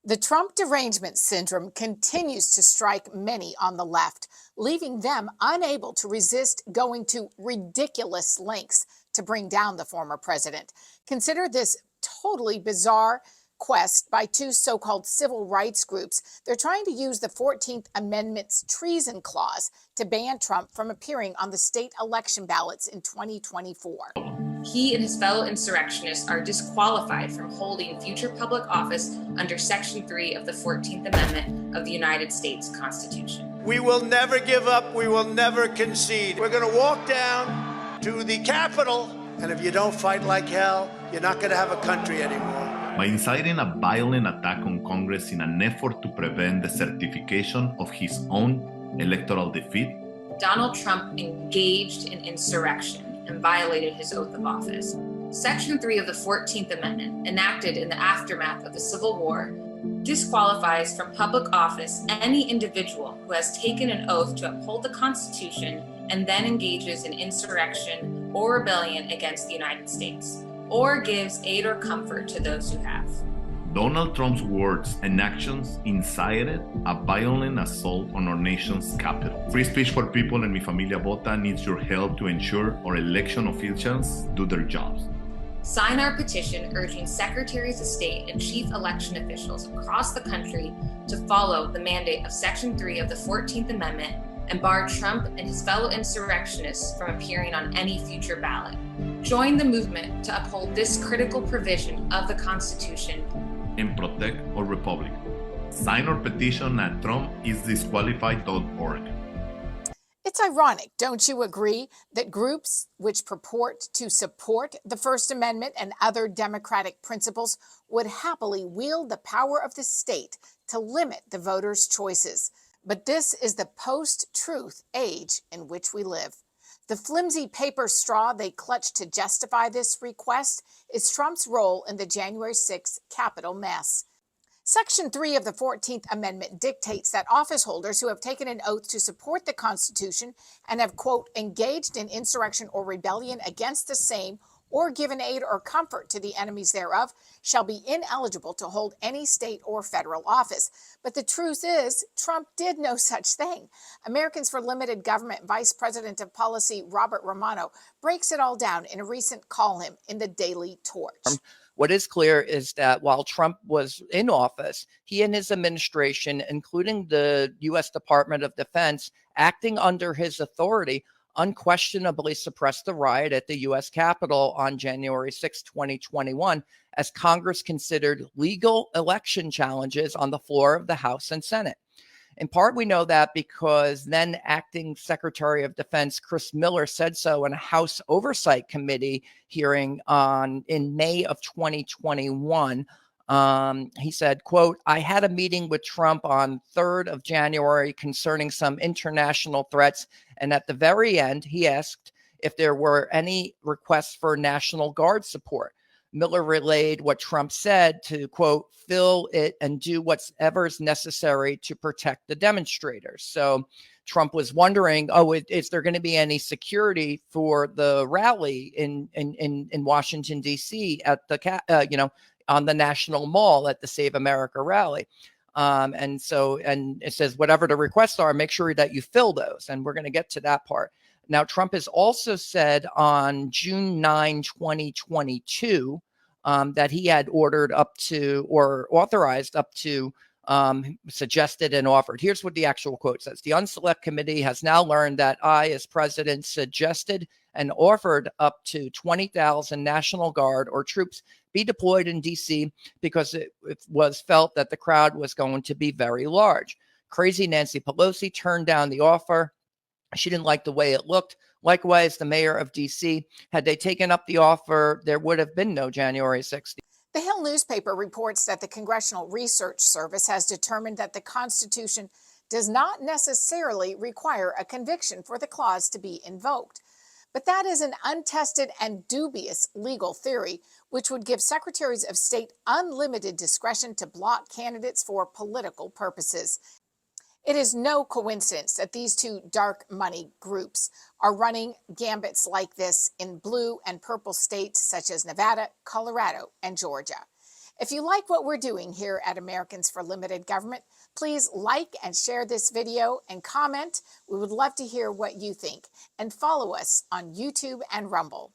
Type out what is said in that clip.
The Trump derangement syndrome continues to strike many on the left, leaving them unable to resist going to ridiculous lengths to bring down the former president. Consider this totally bizarre quest by two so-called civil rights groups. They're trying to use the 14th Amendment's treason clause to ban Trump from appearing on the state election ballots in 2024. He and his fellow insurrectionists are disqualified from holding future public office under Section 3 of the 14th Amendment of the United States Constitution. We will never give up. We will never concede. We're going to walk down to the Capitol, and if you don't fight like hell, you're not going to have a country anymore. By inciting a violent attack on Congress in an effort to prevent the certification of his own electoral defeat, Donald Trump engaged in insurrection and violated his oath of office. Section 3 of the 14th Amendment, enacted in the aftermath of the Civil War, disqualifies from public office any individual who has taken an oath to uphold the Constitution and then engages in insurrection or rebellion against the United States, or gives aid or comfort to those who have. Donald Trump's words and actions incited a violent assault on our nation's capital. Free speech for people and Mi Familia Vota needs your help to ensure our election officials do their jobs. Sign our petition urging secretaries of state and chief election officials across the country to follow the mandate of Section 3 of the 14th Amendment and bar Trump and his fellow insurrectionists from appearing on any future ballot. Join the movement to uphold this critical provision of the Constitution and protect our republic. Sign our petition at trumpisdisqualified.org. It's ironic, don't you agree, that groups which purport to support the First Amendment and other democratic principles would happily wield the power of the state to limit the voters' choices. But this is the post-truth age in which we live. The flimsy paper straw they clutch to justify this request is Trump's role in the January 6th Capitol mess. Section 3 of the 14th Amendment dictates that office holders who have taken an oath to support the Constitution and have, quote, engaged in insurrection or rebellion against the same or given aid or comfort to the enemies thereof shall be ineligible to hold any state or federal office. But the truth is, Trump did no such thing. Americans for Limited Government Vice President of Policy Robert Romano breaks it all down in a recent column in the Daily Torch. What is clear is that while Trump was in office, he and his administration, including the U.S. Department of Defense, acting under his authority, unquestionably suppressed the riot at the U.S. Capitol on January 6, 2021, as Congress considered legal election challenges on the floor of the House and Senate. In part, we know that because then acting Secretary of Defense Chris Miller said so in a House Oversight Committee hearing in May of 2021. He said, quote, I had a meeting with Trump on 3rd of January concerning some international threats. And at the very end, he asked if there were any requests for National Guard support. Miller relayed what Trump said to, quote, fill it and do whatever's necessary to protect the demonstrators. So Trump was wondering, is there going to be any security for the rally in Washington, D.C. at the, on the National Mall at the Save America rally. And it says, whatever the requests are, make sure that you fill those. And we're going to get to that part. Now, Trump has also said on June 9, 2022, that he had ordered up to or authorized up to suggested and offered. Here's what the actual quote says. The Unselect Committee has now learned that I, as president, suggested and offered up to 20,000 National Guard or troops be deployed in D.C. because it was felt that the crowd was going to be very large. Crazy Nancy Pelosi turned down the offer. She didn't like the way it looked. Likewise, the mayor of D.C., had they taken up the offer, there would have been no January 6th. The Hill newspaper reports that the Congressional Research Service has determined that the Constitution does not necessarily require a conviction for the clause to be invoked. But that is an untested and dubious legal theory, which would give secretaries of state unlimited discretion to block candidates for political purposes. It is no coincidence that these two dark money groups are running gambits like this in blue and purple states such as Nevada, Colorado, and Georgia. If you like what we're doing here at Americans for Limited Government, please like and share this video and comment. We would love to hear what you think. And follow us on YouTube and Rumble.